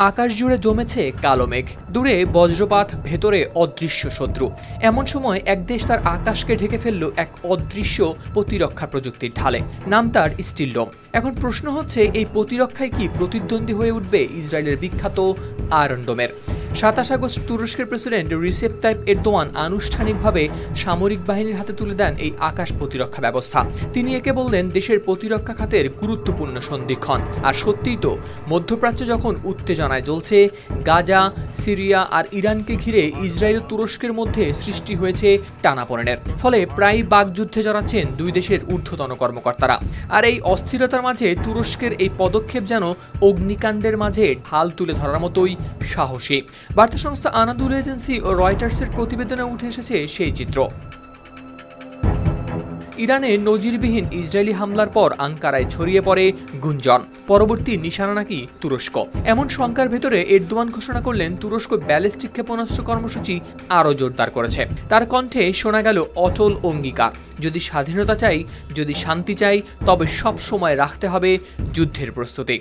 আকাশ জুড়ে জমেছে কালো মেঘ, দূরে বজ্রপাত, ভেতরে অদৃশ্য শত্রু। এমন সময় এক দেশ তার আকাশকে ঢেকে ফেলল এক অদৃশ্য প্রতিরক্ষা প্রযুক্তির ঢালে। নাম তার স্টিল ডোম। এখন প্রশ্ন হচ্ছে, এই প্রতিরক্ষায় কি প্রতিদ্বন্দ্বী হয়ে উঠবে ইসরায়েলের বিখ্যাত আয়রন ডোমের? ২৭ আগস্ট তুরস্কের প্রেসিডেন্ট রিসেপ তাইপ এরদোয়ান আনুষ্ঠানিকভাবে সামরিক বাহিনীর হাতে তুলে দেন এই আকাশ প্রতিরক্ষা ব্যবস্থা। তিনি একে বললেন দেশের প্রতিরক্ষা খাতের গুরুত্বপূর্ণ সন্ধিক্ষণ। আর সত্যিই তো, মধ্যপ্রাচ্য যখন উত্তেজনায় জ্বলছে, গাজা, সিরিয়া আর ইরানকে ঘিরে ইসরায়েল ও তুরস্কের মধ্যে সৃষ্টি হয়েছে টানাপোড়েনের। ফলে প্রায় বাগযুদ্ধে জড়াচ্ছেন দুই দেশের ঊর্ধ্বতন কর্মকর্তারা। আর এই অস্থিরতার মাঝে তুরস্কের এই পদক্ষেপ যেন অগ্নিকাণ্ডের মাঝে ঢাল তুলে ধরার মতোই সাহসী। বার্তা সংস্থা আনাদুল এজেন্সি ও রয়টার্সের প্রতিবেদনে উঠে এসেছে সেই চিত্র। ইরানে নজিরবিহীন ইসরায়েলি হামলার পর আঙ্কারায় ছড়িয়ে পড়ে গুঞ্জন, পরবর্তী নিশানা নাকি তুরস্ক। এমন শঙ্কার ভেতরে এরদোয়ান ঘোষণা করলেন তুরস্ক ব্যালিস্টিক ক্ষেপণাস্ত্র কর্মসূচি আরও জোরদার করেছে। তার কণ্ঠে শোনা গেল অটল অঙ্গীকার, যদি স্বাধীনতা চাই, যদি শান্তি চাই, তবে সব সময় রাখতে হবে যুদ্ধের প্রস্তুতি।